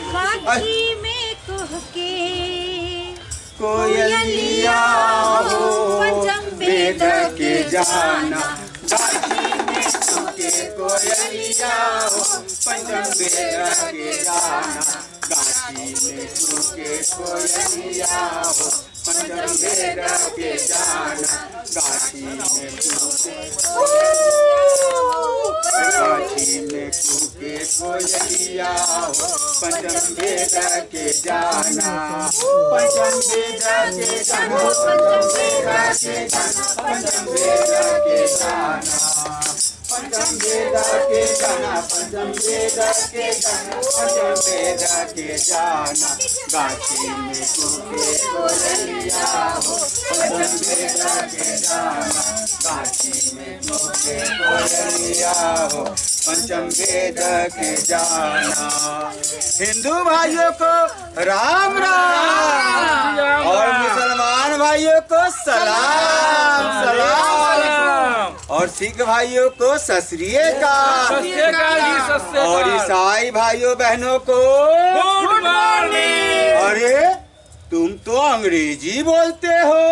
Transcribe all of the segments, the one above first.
काठी में कह के कोयलिया हो पंचम वेद के जाना, काठी में कह के कोयलिया हो पंचम वेद के जाना, काठी में कह के कोयलिया हो पंचम वेद के जाना, काठी में काठी में कूके कोयलिया हो पंचम वेद के जाना, पंचम वेद के जाना, पंचम वेद के जाना, पंचम वेद के जाना, पंचम वेद के जाना, पंचम वेद के जाना, पंचम वेद के जाना, गाछी में कूके कोयलिया हो पंचम वेद के जाना, गाछी में कूके कोयलिया हो पंचम वेद के जाना। हिंदू भाइयों को राम राम और मुसलमान भाइयों को सलाम सलाम और सिख भाइयों को सत श्री अकाल और ईसाई भाइयों बहनों को गुड मॉर्निंग। अरे तुम तो अंग्रेजी बोलते हो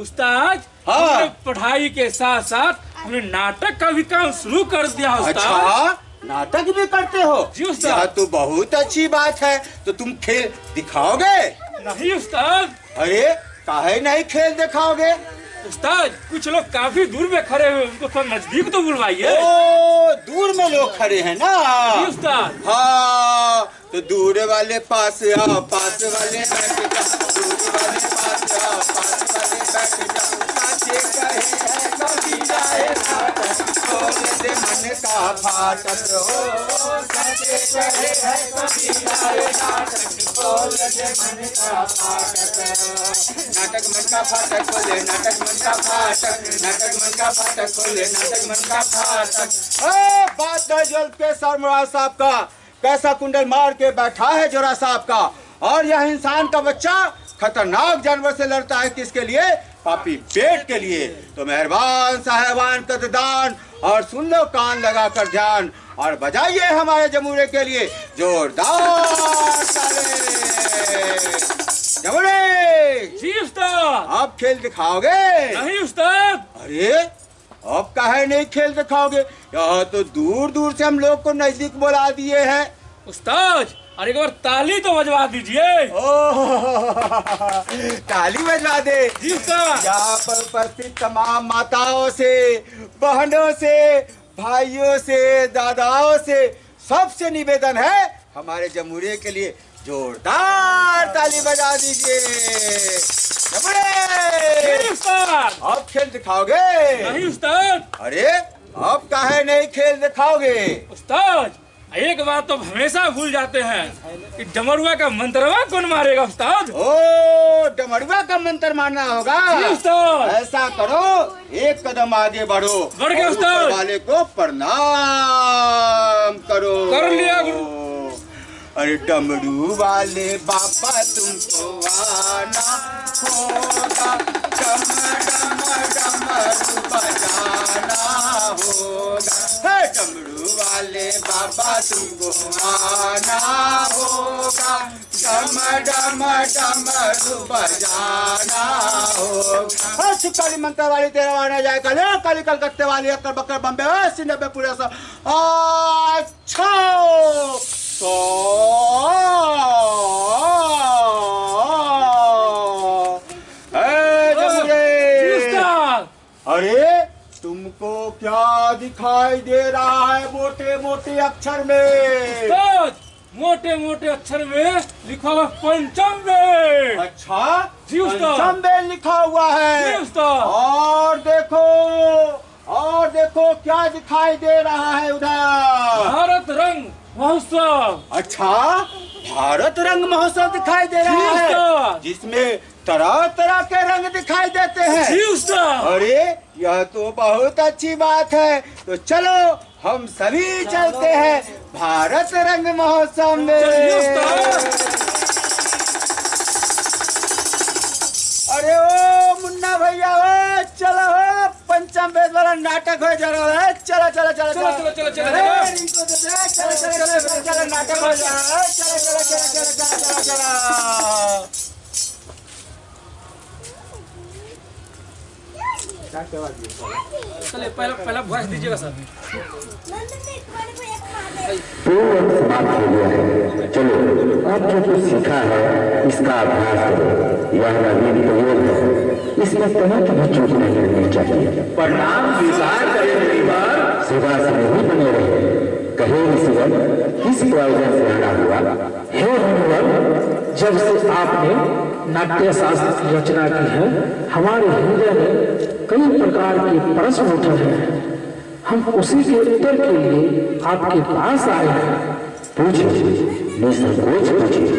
उस्ताद। हाँ। हमने पढ़ाई के साथ साथ हमने नाटक का भी काम शुरू कर दिया उस्ताद। अच्छा, नाटक भी करते हो? जी उस्ताद। यह तो बहुत अच्छी बात है। तो तुम खेल दिखाओगे? नहीं उस्ताद। अरे काहे नहीं खेल दिखाओगे? उस्ताद कुछ लोग काफी दूर में खड़े हुए, उनको थोड़ा नजदीक तो बुलवाइए। ओ दूर में लोग खड़े हैं ना? जी उस्ताद। हाँ तो दूर वाले पास आओ, पास वाले बैठ जाओ, दूर वाले पास आओ, पास वाले बैठ जाओ, नाचे कहे है कभी जाए नाटक, खोल दे मन का फाटक हो, नाचे कहे है कभी जाए नाटक, खोल दे मन का फाटक, नाटक मन का फाटक खोले, नाटक मन का फाटक, नाटक मन का फाटक खोले, नाटक मन का फाटक। बात है जल्द के सरमरा साहब का, कैसा कुंडल मार के बैठा है जोरा साहब का। और यह इंसान का बच्चा खतरनाक जानवर से लड़ता है, किसके लिए? पापी पेट के लिए। तो मेहरबान साहेबान कदरदान और सुन लो कान लगा कर ध्यान और बजाइए हमारे जमूरे के लिए जोरदार ताली। जमूरे जी उस्ताद। आप खेल दिखाओगे? नहीं उस्ताद। अरे अब काहे नहीं खेल दिखाओगे? यहाँ तो दूर दूर से हम लोग को नजदीक बुला दिए हैं। उस्ताद अरे एक बार ताली तो बजवा दीजिए। ताली बजवा दे। जी उस्ताद। यहाँ पर उपस्थित तमाम माताओं से, बहनों से, भाइयों से, दादाओं से सबसे निवेदन है हमारे जमहूरियत के लिए जोरदार ताली बजा दीजिए। उस्ताद आप खेल दिखाओगे? नहीं उस्ताद। अरे आप काहे नहीं खेल दिखाओगे? उस्ताद एक बात तो हमेशा भूल जाते हैं कि डमरुआ का मंत्रवा कौन मारेगा उस्ताद? ओ डमरुआ का मंत्र मारना होगा। जी उस्ताद। ऐसा करो एक कदम आगे बढ़ो, बढ़ गए उस्ताद। ऊपर वाले को प्रणाम करो। कर लिया गुरु। अरे डमरू वाले बाबा तुमको आना होगा, डम डम डमरू बजाना होगा। हे डमरू वाले बाबा तुमको आना होगा, डम डम डमरू बजाना होगा। काली मंत्र वाली तेरा आना जाए कल, काली कलकत्ते वाली अक्कर बक्कर बम्बे सिंधे पूरे सब। अच्छा तो अरे तुमको क्या दिखाई दे रहा है मोटे मोटे अक्षर में? मोटे मोटे अक्षर में लिखा हुआ पंचम वेद। अच्छा जी उस्ताद। पंचम वेद लिखा हुआ है। जी उस्ताद। और देखो क्या दिखाई दे रहा है उधर? भारत रंग महोत्सव। अच्छा भारत रंग महोत्सव दिखाई दे रहा है, जिसमें तरह तरह के रंग दिखाई देते हैं। जी उस्ताद। अरे यह तो बहुत अच्छी बात है। तो चलो हम सभी चलते हैं भारत रंग महोत्सव में। अरे ओ मुन्ना भैया ओ चलो हो, पंचम वेद वाला नाटक हो जा रहा है। चलो चलो चलो चलो चलो चलो चलो चलो चलो नाटक हो जाए। चला चला चला चला चला चला चलिए पहला वॉइस दीजिएगा सर। तो समाप्त हो गया है। चलो अब जो कुछ सीखा है इसका अभ्यास करो। यह नवीन प्रयोग है, इसमें तरह की भी चूक नहीं करनी चाहिए। प्रणाम स्वीकार करें परिवार। सेवा से नहीं बने रहे। कहे ऋषिवर किस प्रयोजन से आना हुआ? हे मुनिवर, जब से आपने नाट्य शास्त्र की रचना की है हमारे हृदय में कई प्रकार के प्रश्न उठ रहे हैं। हम उसी के उत्तर के लिए आपके पास आए हैं। पूछिए, निसंकोच पूछिए।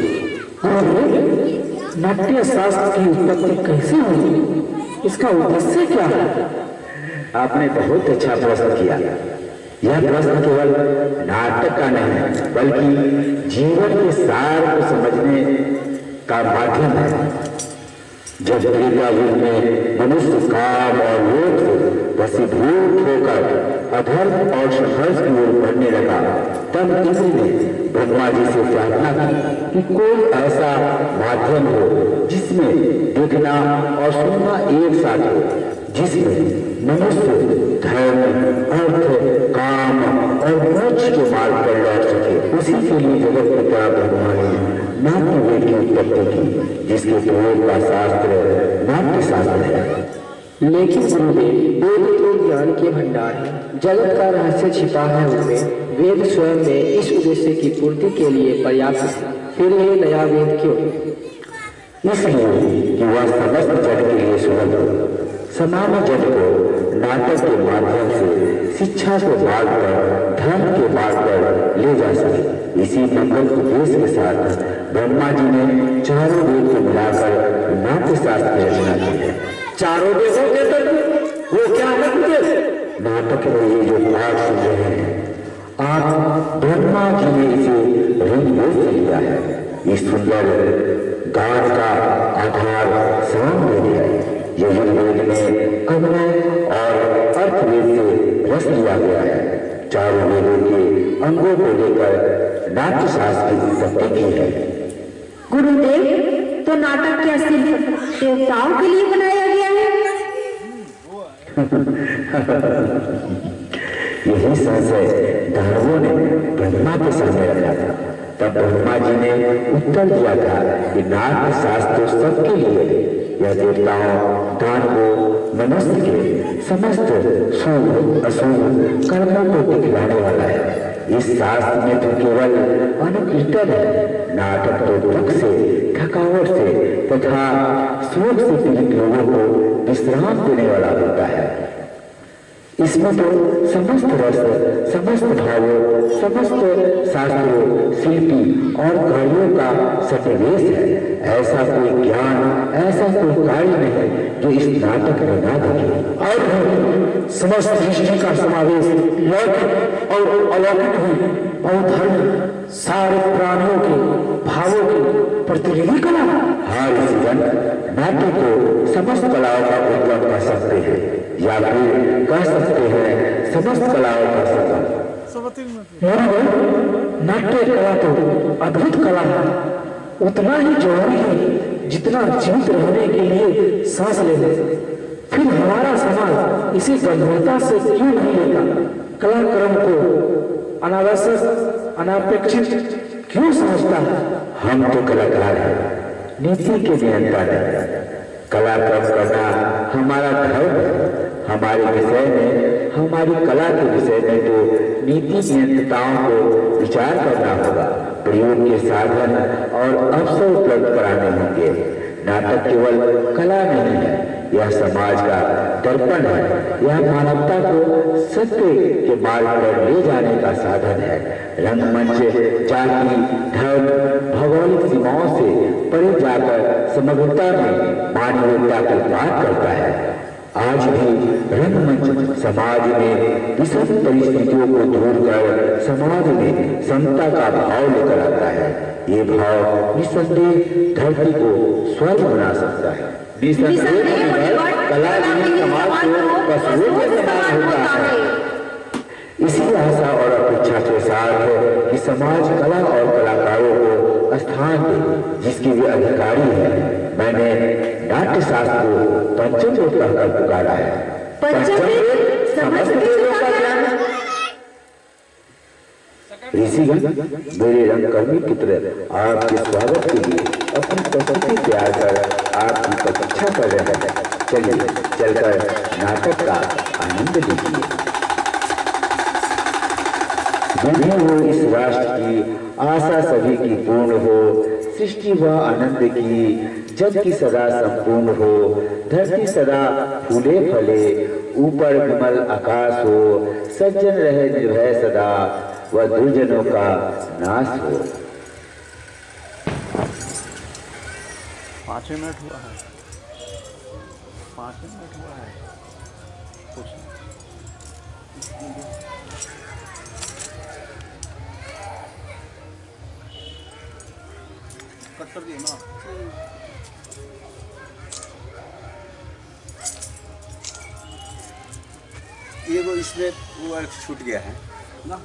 नाट्य शास्त्र की उत्पत्ति कैसे हुई? इसका उद्देश्य क्या है? आपने बहुत अच्छा प्रश्न किया। यह प्रश्न केवल नाटक का नहीं है बल्कि जीवन के सार को समझने का माध्यम है। जब त्रेतायुग में मनुष्य काम और लोभ से वशीभूत होकर अधर्म और संघर्ष की ओर बढ़ने लगा, तब इंद्र ने ब्रह्मा जी से प्रार्थना की कि कोई ऐसा माध्यम हो जिसमें देखना और सुनना एक साथ हो, जिसमें मनुष्य धर्म, अर्थ, काम और मोक्ष के मार्ग पर लौट सके। उसी के लिए जगत पिता ब्रह्मा ने नाट्य वेद की उत्पत्ति की, जिसके प्रयोग का शास्त्र नाट्य शास्त्र है। लेकिन गुरुदेव, वेद तो ज्ञान के भंडार है। जगत का रहस्य छिपा है उनमें। वेद स्वयं में इस उद्देश्य की पूर्ति के लिए पर्याप्त है, फिर ये नया वेद क्यों? इसलिए कि वह समस्त जगत के लिए सुलभ हो, सामान्य जन को नाटक के माध्यम से शिक्षा के मार्ग पर, धर्म के मार्ग पर ले जा सके। इसी मंगल उद्देश्य के साथ ब्रह्मा जी ने चारों वेद को मिलाकर नाट्य शास्त्र की रचना की है। चारों वेदों के तत्व वो क्या है? नाटक में ये जो पाठ सुन रहे हैं, आप ब्रह्मा जी ने इसे रंगभूत से लिया है। इस सुंदर गान का आधार सामवेद है। यजुर्वेद में अन्वय और अर्थवेद से रस लिया गया है। चारों वेदों के अंगों को लेकर नाट्य शास्त्र की उत्पत्ति की है। गुरुदेव, तो नाटक क्या सिर्फ देवताओं के लिए बनाया गया है? यही संशय दानवों ने ब्रह्मा के सामने रखा था। तब ब्रह्मा जी ने उत्तर दिया था कि नाट्य शास्त्र सबके लिए, यह देवताओं, दानवों, मनुष्य के समस्त शुभ अशुभ कर्मों को दिखलाने वाला है। इस शास्त्र में तो केवल अनुकीर्तन है। नाटक तो दुख से, थकावट से तथा शोक से पीड़ित लोगों को विश्राम देने वाला होता है। इसमें तो समस्त रस, समस्त भावों, समस्त शास्त्रों, शिल्पी और कार्यों का सन्निवेश है। ऐसा कोई ज्ञान, ऐसा कोई कार्य नहीं जो इस नाटक में ना दिखे। और समस्त सृष्टि का समावेश लौकिक और अलौकिक है और धर्म सारे प्राणियों के भावों की प्रतिनिधि कला। हाँ ऋषिगण, नाट्य को समस्त कलाओं का उद्गम कर सकते हैं, या फिर कह सकते हैं समस्त कलाओं का संगम। नाट्य कला तो अद्भुत कला है, उतना ही जरूरी है जितना जीवित रहने के लिए सांस लेना। फिर हमारा समाज इसी गंभीरता से क्यों नहीं लेता? कलाक्रम को अनावश्यक, अनापेक्षित क्यों समझता है? हम तो कलाकार हैं, नीति के नियंता है। कलाक्रम करना हमारा धर्म है। हमारे विषय में, हमारी कला के विषय में तो नीति नियंत्रताओं को विचार करना होगा। प्रयोग के साधन और अवसर उपलब्ध कराने होंगे। नाटक केवल कला नहीं है, यह समाज का दर्पण है। यह मानवता को सत्य के मार्ग पर ले जाने का साधन है। रंगमंच जाति, धर्म, भौगोलिक सीमाओं से परे जाकर समग्रता में मानवीयता की बात करता है। आज भी रंगमंच समाज में विषम परिस्थितियों को दूर कर समाज में समता का भाव लेकर आता है। ये भाव निस्संदेह धरती को स्वर्ग बना सकता है। निस्संदेह कला समाज को पशुओं के समान होता है। इसी आशा और अपेक्षा इच्छा के साथ कि समाज कला और कलाकारों को स्थान दे जिसकी वे अधिकारी है, मैंने नाट्य शास्त्र को पंचम वेद कहकर पुकारा है। पंचम वेद समस्त वेदों का ज्ञान। ऋषिगण, मेरे रंगकर्मी की तरह आपके स्वागत के लिए अपनी प्रस्तुति तैयार कर आपकी प्रतीक्षा कर रहे हैं। चलिए चलकर नाटक का आनंद लीजिए। बुद्धि हो इस राष्ट्र की, आशा सभी की पूर्ण हो, सृष्टि व आनंद की, जग की सदा संपूर्ण हो, धरती सदा फूले फले, ऊपर विमल आकाश हो, सज्जन रहे निर्भय सदा, व दुर्जनों का नाश हो। 5 मिनट हुआ है, 5 मिनट हुआ है कुछ कट कर दिए ना। ये वो इसमें वो छूट गया है ना।